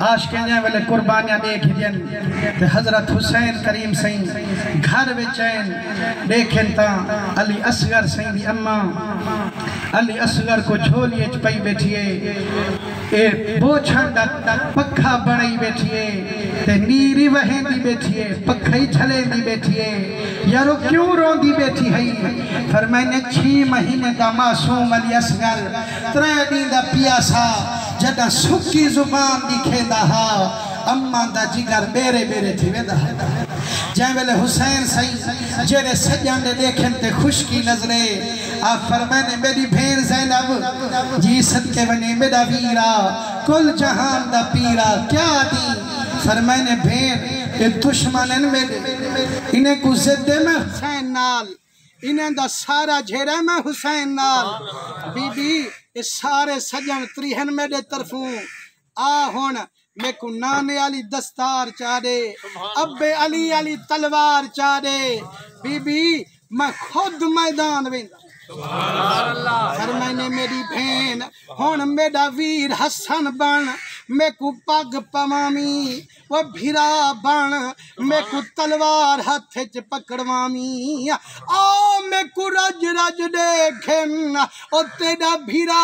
आशिक़ जे वेले कुर्बानियां देखियन ते हज़रत हुसैन करीम सही घर विच आइन देखन ता अली असगर सही दी अम्मा अली असगर को झोलिए च पई बैठिए ए बोछन दा पखा बनाई बैठिए ते नीरी वहेंदी बैठिए पखा ही झलेंदी बैठिए यारो क्यों रोंदी बैठी है फरमाने 6 महीने दा मासूम अली असगर 3 दिन दा पियासा जदा सुकी जुबान दिखेंदा हा अम्मा दा जिगर बेरे बेरे थी वेंदा जै वेले हुसैन सही जेरे सजन दे देखन ते खुशकी नजरे आ फरमाने मेरी भेण ज़ैनब जी सदके वने मेरा वीरा कुल जहान दा पीरा क्या दी फरमाने भेण ए दुश्मनन मेरे इन्हें को ज़िद्दे में हुसैन नाल इन्हें दा सारा झेड़ा में हुसैन नाल बीबी ये सारे सजन त्रिहन मेरे तरफों आ हुन मैं को नाने अली दस्तार चादे अब्बे अली अली तलवार चादे बीबी मैं खुद मैदान वेंदा फरमाने मेरी भेन हुन मेरा वीर हसन बन मैं को पग पवामी वो भिरा बन मैं को तलवार हाथ च पकड़वामी आ मैं को रज रज देखन ओ तेरा भिरा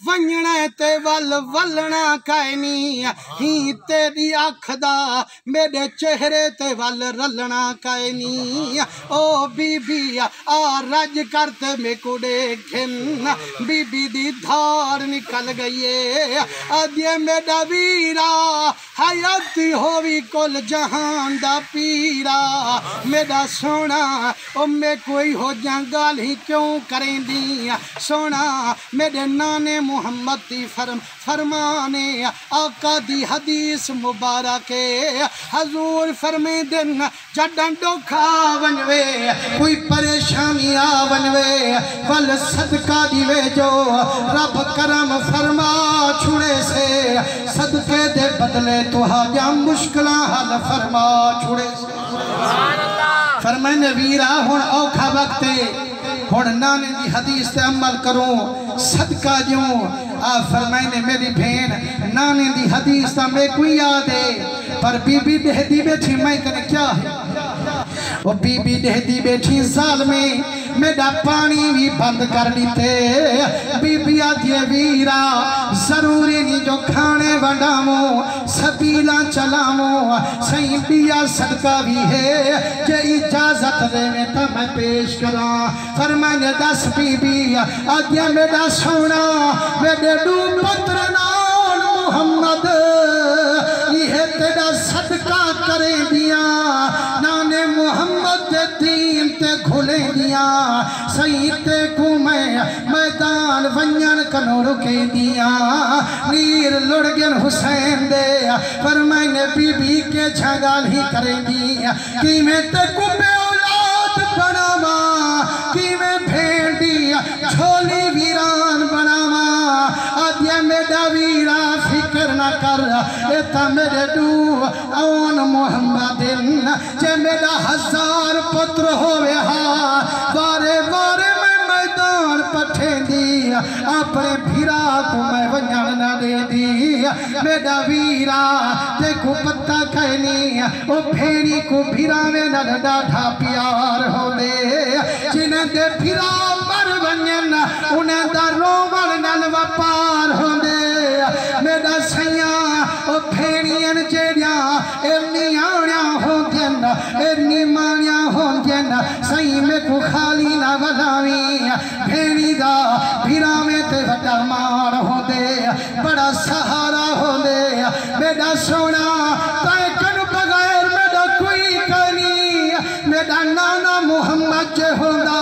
वंजना ते वल वलना कैनी ही तेरी अख दा मेरे चेहरे ते वल रलना कैनी ओ बीबी आ रज करते मैं को देखन बीबी दी धार निकल गई है अद्य मेरा वीरा हयाती होवी कुल जहान दा पीरा मेरा सोना ओ मैं कोई हो जंगल ही क्यों करेंदी सोना मेरे नाने मुहम्मद दी फरमाने आका दी हदीस मुबारक हजूर फरमे दिन जडन डोखा बनवे कोई परेशानी आ बनवे वल सदका दिवे जो रब करम फरमा छुड़े से सदके दे बदले तुहाजा मुश्किल हल फरमा छुड़े फरमाने वीरा हुन औखा वक्त हुन नाने दी हदीस ते अमल करूं सदका दूं आ फरमाने मेरी भेण नाने दी हदीस ता मैं कोई याद है पर बीबी देहदी बैठी मैं कने क्या है वो बीबी देहदी बैठी साल में मेरा पानी भी बंद कर दीते बीबी आदि वीरा जरूरी नहीं जो खाने वडामो सबीला चलामो सही पिया सदका भी है जे इजाजत देवे तो मैं पेश करा फरमाने 10 बीबी आदि मेरा सोना मेरे दू पुत्र नाल मुहम्मद ये तेरा सदका करे दिया नाने मुहम्मद दे दीन ते घुले दिया सही ते को मैदान वंजन कनो रुके दिया नीर लुढ़ गन हुसैन दे पर मैंने बीबी के झगाल ही करे दिया कि मैं ते को पे औलाद बनावा कि मैं भेड़ी झोली वीरान बनावा आद्य मेरा वीरा फिक्र न कर एता मेरे दू औन मुहम्मदिन जे मेरा 1000 पुत्र होवे हा बारे बारे मैं मैदान पठे दी अपने भीरा को मैं वंजन न दे दी मेरा वीरा देखो पत्ता कहनी ओ भेड़ी को भीरा में न डाढ़ा प्यार हो दे जिन्हें दे भीरा मर वंजन उन्हें दा रोवण नल वपार हो दे मेरा सैया ओ भेड़ियन जेड़िया एनी आण्या होंदियन एनी माण्या होंदियन सही में को खाली ना वलावी भेड़ी दा भीरा में ते वड्डा मार होंदे बड़ा सहारा होंदे मेरा सोना तय कन बगैर मेरा कोई कनी मेरा नाना मुहम्मद जे होंदा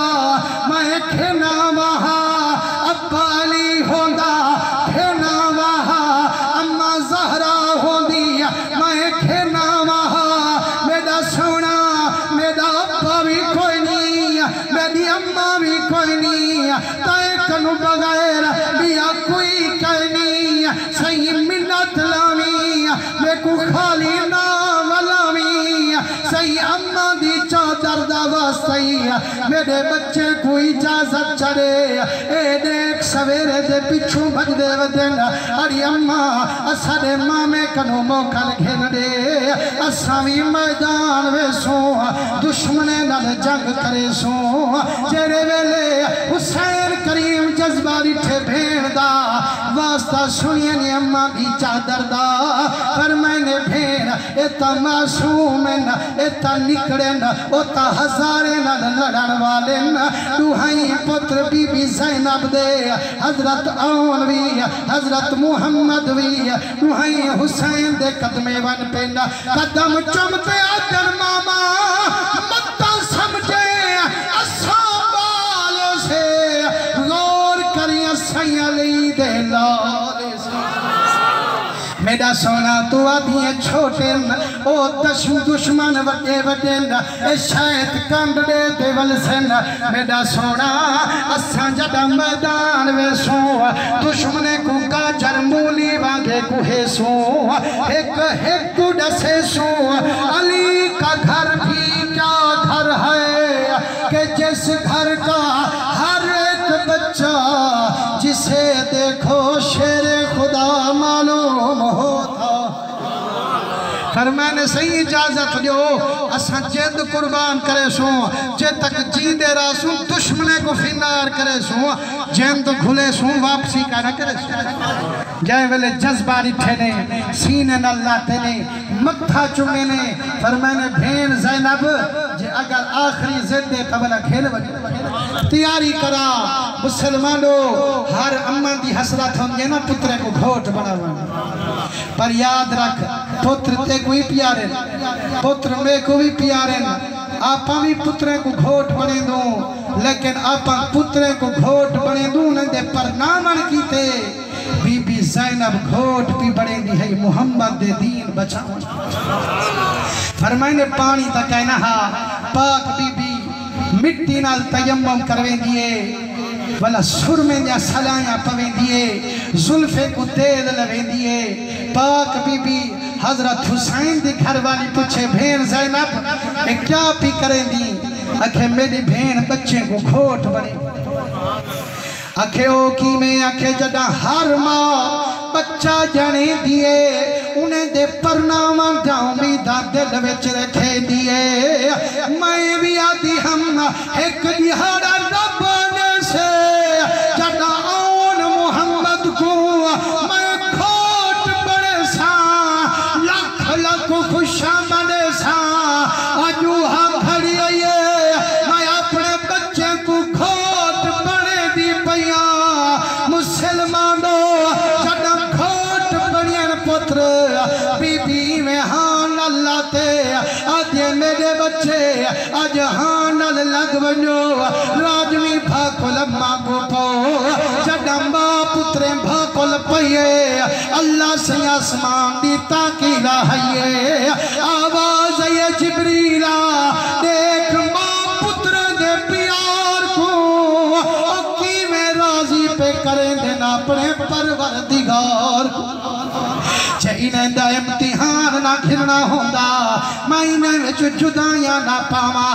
मैं खेना वहा अब्बा अली होंदा खेना वहा अम्मा ज़हरा होंदी मैं खेना वहा मेरा सोना मेरा अब्बा भी कोई नहीं मेरी अम्मा भी कोई नहीं तय कनु बगैर बिया कोई कहनी सही मिन्नत लावी मैं को खाली ना वलावी सही अम्मा दी चादर दा वास्ते मेरे बच्चे को इजाजत चढ़े ए देख सवेरे दे पिछू भजदे वदन अड़ी अम्मा असारे मामे कनो मोकल घेन दे असा भी मैदान वेसो दुश्मने नाल जंग करे सो जेरे वेले हुसैन करीम जज्बा रिठे भेण दा वास्ता सुनिए नी अम्मा दी चादर दा पर मैंने भेण एता मासूम न एता निकड़े न ओता हजारे नाल लड़न वाले न दुहाई पुत्र बीबी ज़ैनब दे हजरत औन भी हजरत मुहम्मद भी दुहाई हुसैन दे कदमे वन पेना कदम चुमते आदर मामा मत्ता समझे असा बाल से गौर करिया सैया ली दे लाल मेरा सोना तू अभी छोटे ओ दुश्मन वड्डे वड्डे शायद कंड दे देवल सन मेरा सोना असा जदा मैदान वेसो दुश्मने को गाजर मूली वांगे कुहे सो एक एक डसे सो अली का घर भी क्या घर है कि जिस घर का हर एक बच्चा जिसे देखो शेर खुदा मालूम होता पर मैंने सही इजाजत दो असा जिंद कुर्बान करे सो जे तक जींदे रासू दुश्मने को फिनार करे सो जिंद खुले सो वापसी का न करे सो जय वेले जज्बा रिठे ने सीने न लाते ने मत्था चुमे ने पर मैंने भेण ज़ैनब जे अगर आखिरी जिंदे कबल खेल वजे तैयारी करा मुसलमानों हर अम्मा दी हसरत होंगे ना पुत्र को घोट बनावा पर याद रख पुत्र ते कोई प्यारे पुत्र में को भी प्यारे आप भी पुत्र को घोट बने दो लेकिन आप पुत्र को घोट बने दो नंदे पर नामन कीते बीबी ज़ैनब घोट भी बने दी है मोहम्मद दे दीन बचाओ फरमाने पानी तक कहना हा पाक बीबी मिट्टी नाल तयम्मुम करवे दिए वाला सुर में या सलाया पवे दिए जुल्फे को तेल लवे दिए पाक बीबी हजरत हुसैन दी घर वाली पूछे भेण ज़ैनब क्या पी करें दी आखे मेरी भेण बच्चे को घोट बने आखे ओ की में आखे जदा हर माँ बच्चा जने दिए उन्हें दे परनामा जाऊंगी दिल विच रखे दिए मैं भी आदि हम एक दिहाड़ा रब ने से जदा औन मुहम्मद को मैं खोट बड़े सा लख लख खुशा बड़े सा अजू हम खड़ी है मैं अपने बच्चे को खोट बड़े दी पैया मुसलमानों जदा खोट बड़ियन पुत्र बीबी में हाँ अल्लाह ते आज मेरे बच्चे आज हाँ नल लग बनो राजवी भाकुल माँ को पो जडम्बा पुत्रे भाकुल पये अल्लाह से आसमान दी ताकी लाहिए आवाज ये जिब्रीला देख माँ पुत्र दे प्यार को की में राजी पे करें देना अपने परवरदिगार को इन्हें दा इम्तिहान ना खिलना होंदा मैं इन्हें विच जुदाइयां ना पावा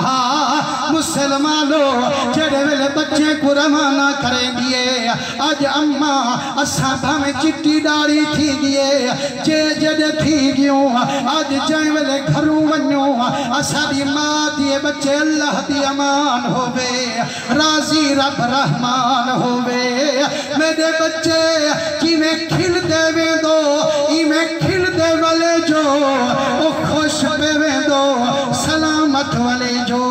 मुसलमानों जेड़े वेले बच्चे को रवाना करें दिए आज अम्मा असा भावे चिट्टी डाली थी गिए जे जड़े थी गियो आज जै वेले घरों वन्यो असा दी मां दिए बच्चे अल्लाह दी अमान होवे राजी रब रहमान होवे मेरे बच्चे किवें खिल देवे दो इवें खिल दे वाले जो ओ खुश पेवे दो सलामत वाले जो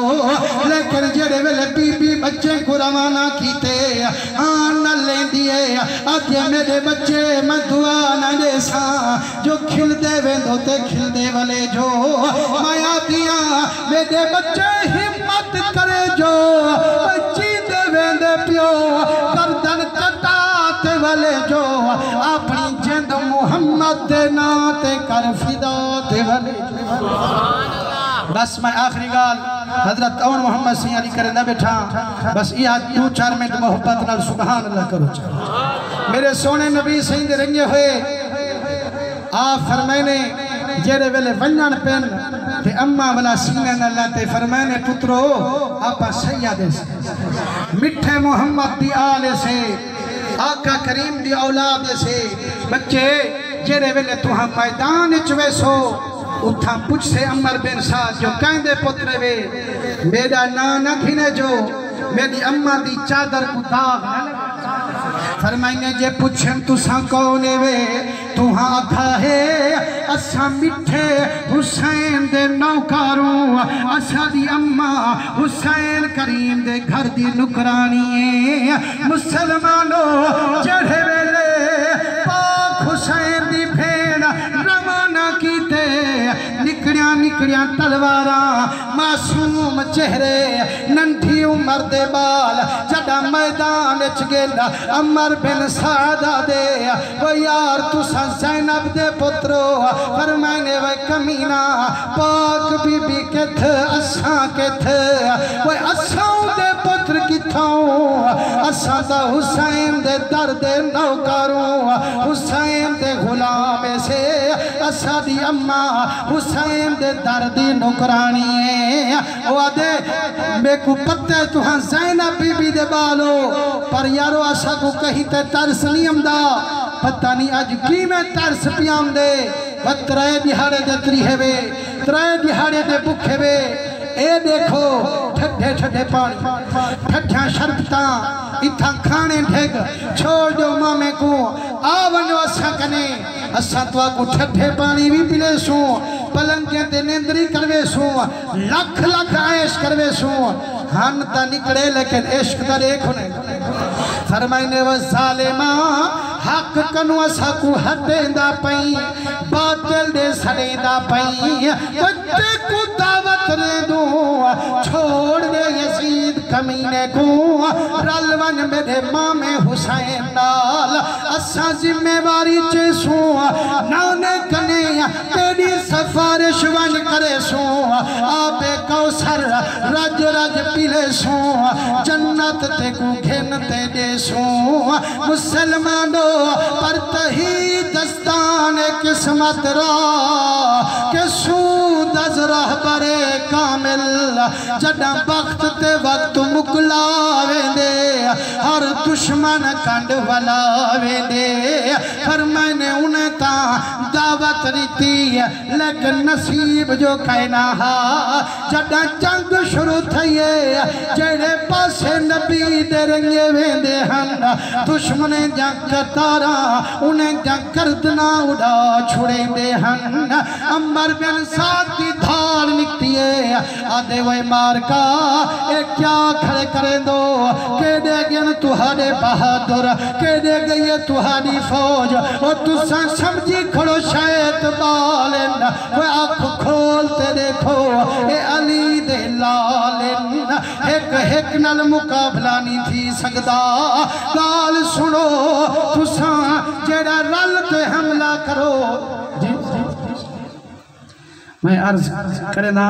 लेकिन जेड़े वेले बीबी बच्चे को रवाना कीते हाँ न ले दिए आज मेरे बच्चे मैं दुआ न दे सा जो खिल देवे दो ते खिल दे वाले जो माया दिया मेरे बच्चे हिम्मत करे जो बच्ची देवे दे प्यो गर्दन कटाते वाले जो अपनी जिंद मुहम्मद दे नाते कर फिदा ते वाले बस मैं आखिरी गाल हजरत औन मोहम्मद सिंह अली करे ना बैठा बस ये 2-4 मिनट मोहब्बत नाल सुभान अल्लाह करो मेरे सोने नबी सिंह दे रंगे हुए आप फरमाने जेरे वेले वन्नन पेन ते अम्मा वाला सीने न लाते फरमाने पुत्रो आपा सैयद मिठे मोहम्मद दी आले से आका करीम दी औलाद से बच्चे जेरे वेले तुहां मैदान च वेसो उठा पुछ से अमर बिन साद जो कहंदे पुत्र वे मेरा ना न खिने जो मेरी अम्मा दी चादर को दाग न लगे फरमाइने जे पुछन तुसा कौन वे तुहा आखा है असा मिठे हुसैन दे नौकरों असा दी अम्मा हुसैन करीम दे घर दी नुकरानी है मुसलमानों चढ़े वेले पाक हुसैन दी भेड़ रवाना कीते निकलिया निकलिया तलवारा मासूम चेहरे नंठी उम्र दे बाल जड़ा मैदान च गेला अमर बिन साद दे वो यार तुसा ज़ैनब दे पुत्रो फरमाने वे कमीना पाक बीबी किथ असा किथ वो असा दे पुत्र किथों असा दा हुसैन दे दर दे नौकरों हुसैन दे गुलाम से असा दी अम्मा हुसैन दे दर दी नौकरानी है वो दे मेकू पत्ते तुहां ज़ैनब बीबी दे बालो पर यारो असा को कहीं ते तरस नहीं आंदा पता नहीं अज की मैं तरस पियाम दे त्रै दिहाड़े दे त्रीहे वे त्रै दिहाड़े दे भुखे वे ए देखो ठड्डे ठड्डे पानी ठड्डा शरबता इथा खाने ढेग छोड़ दो मामे को आवनो असा कने असा तो को ठड्डे पानी भी पिले सू पलंगे ते निंद्री करवे सू लख लख ऐश करवे सू हन ता निकले लेकिन इश्क दा देखो ने फरमाइने व जालिमा हक कनु असा को हटेंदा पई बातिल दे सड़ेंदा पई बच्चे को दावत रे दो छोड़ दे यजीद कमीने को रलवन मेरे मामे हुसैन नाल असा जिम्मेवारी चे सू नाने कने तेरी सिफारिश वन करे सू आबे कौसर रज रज पीले सू जन्नत ते को घेन ते दे सू मुसलमानो पर तही दस्तान किस्मत रा के सूद अज रहबरे कामिल जड़ा वक्त ते वक्त मुकलावे दे हर दुश्मन कंड वलावे दे फरमाने उन्हें ता दावत रीती लेकिन नसीब जो कहना हा जड़ा जंग शुरू थईए जेड़े पासे नबी दे रंगे वेंदे हन दुश्मन जंग कतारा उन्हें जंग करदना उड़ा छुड़े दे हन अमर बिन साद की धार निकती है आदे वे मार का ए क्या खड़े करे दो के दे गन तुहारे बहादुर के दे गई तुहारी फौज और तुसा समझी खड़ो शायद बालन वो आँख खोलते देखो ए अली दे लालन एक एक नल मुकाबला नहीं थी सकदा गाल सुनो तुसा जेड़ा रल ते हमला करो मैं अर्ज करे ना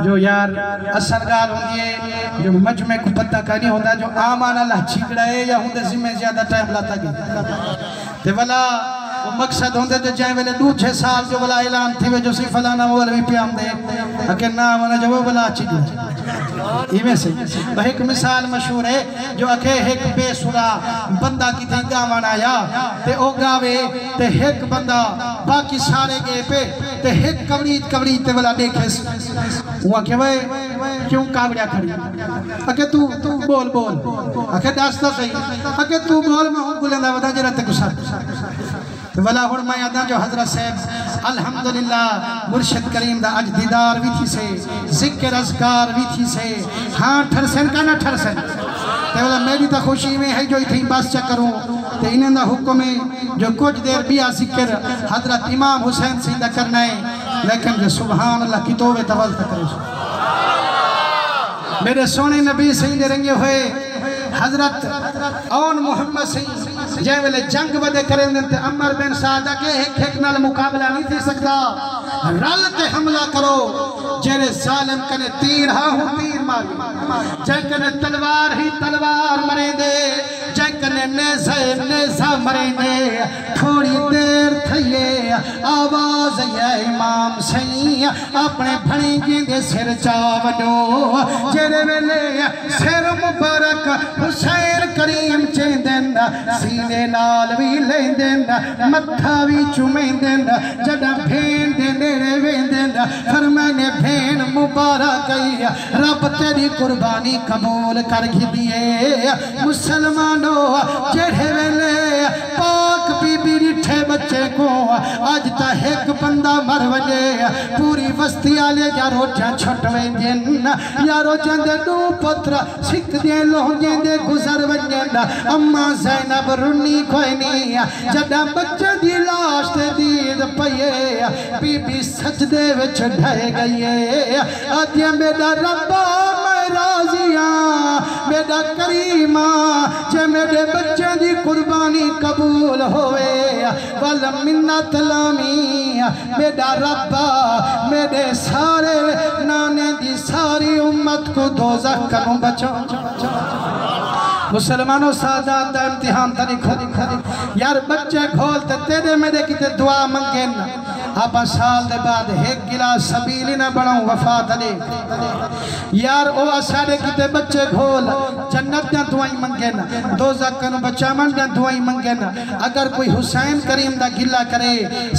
जो यार असर गाल होती है जो मजमे को पता का नहीं होता जो आमान अल्लाह छिकड़ा है या होंदे जिम्मे ज्यादा टाइम लाता ते वाला वो मकसद होंदे जो जाए वाले 2-6 साल जो वाला ऐलान थी वे जो सी फलाना वो वाले पे आमदे अके ना वाला जो वो वाला छिकड़ा इमे से एक मिसाल मशहूर है जो अके एक बेसुरा बंदा की थी गावन आया ते ओ गावे ते एक बंदा बाकी सारे गए पे ते एक कवड़ी ते वाला देखे हुआ के वे क्यों कावड़िया खड़ी अके तू बोल अके दस तो सही अके तू बोल मैं हूं बुलंदा बता जरा ते गुस्सा तो वाला हुन मैं यादा जो हजरत साहब अल्हम्दुलिल्लाह मुर्शिद करीम दा अज दीदार भी थी से जिक्र अज़कार भी थी से हां ठरसन का ना ठरसन ते वाला मेरी तो खुशी में है जो इथी बस चकरूं ते इन्हां दा हुक्म है जो कुछ देर बिया जिक्र हजरत इमाम हुसैन सिंह दा करना है लेकिन जो सुभान अल्लाह की तौबे तवल करे मेरे सोने नबी सिंह दे रंगे हुए हजरत औन मोहम्मद सिंह जै वेले जंग बदे करें ते अमर बिन साद के एक नाल मुकाबला नहीं थी सकता रल ते हमला करो जेरे जालिम कने तीर हा हूं तीर मारी जै कने तलवार ही तलवार मरे दे जै कने नेज़ा मरे दे थोड़ी देर थइए आवाज है इमाम सही अपने भणीजी दे सिर चा वडो जेरे वेले सिर मुबारक हुसैन करीम चेंदन सीने नाल भी लेंदन मत्था भी चुमेंदन जदा भेन दे नेड़े वेंदन फरमाने भेन मुबारक रब तेरी कुर्बानी कबूल कर दिए मुसलमानों जेड़े वेले पाक बीबी डिठे बच्चे को अज ता एक बंदा मर वजे पूरी बस्ती आले यारो छट वेंदन यारो चंदे दो पुत्र सिख दे लोंजे दे गुजर वजन अम्मा ज़ैनब रुनी कोई नहीं जदा बच्चे दी लाश ते दीद पये बीबी सजदे विच ढह गई है आदिया मेरा रब्बा मैं राजिया मेरा करीमा जे मेरे बच्चे दी कुर्बानी कबूल होवे वल मिन्नत लामी मेरा रब्बा मेरे सारे नाने दी सारी उम्मत को दोज़ख करूं बचा मुसलमानों सादात दा इम्तिहान तरी खरी यार बच्चे खोलते तेरे मेरे किते दुआ मंगे न आप साल दे बाद एक गिलास सबीली ना बनाऊं वफात दे यार ओ सारे किते बच्चे खोल जन्नत दा दुआई मंगे न दोज़ख कनु बचावन दा दुआई मंगे न अगर कोई हुसैन करीम दा गिला करे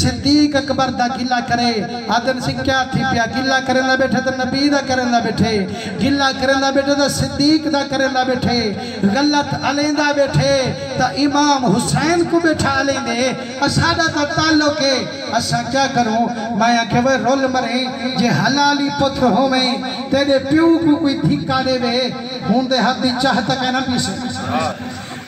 सिद्दीक अकबर दा गिला करे आदम सिंह क्या थी पिया गिला करन बैठे तो नबी दा करन बैठे गिला करन बैठे तो सिद्दीक दा करन बैठे गलत अलेंदा बैठे तो इमाम हुसैन को बैठा लेंदे असादा तो ताल्लुक है असा क्या करूं मैं आखे वे रोल मरे जे हलाली पुत्र होवे तेरे प्यू को कोई धिक्का देवे हुंदे हदी चाहत के ना पीसे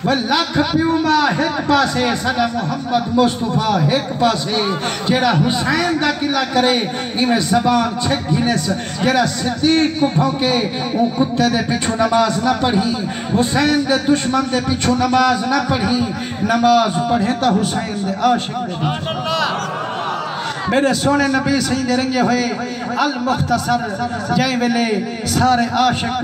वे लाख प्यू मा एक पासे सदा मोहम्मद मुस्तफा एक पासे जेड़ा हुसैन दा किला करे इमे जबान छक घिनेस जेड़ा सिद्दीक को भौंके ओ कुत्ते दे पीछू नमाज ना पढ़ी हुसैन दे दुश्मन दे पीछू नमाज ना पढ़ी नमाज पढ़े तो हुसैन दे आशिक दे मेरे सोने नबी सही दे रंगे हुए अल मुख्तसर जय वेले सारे आशिक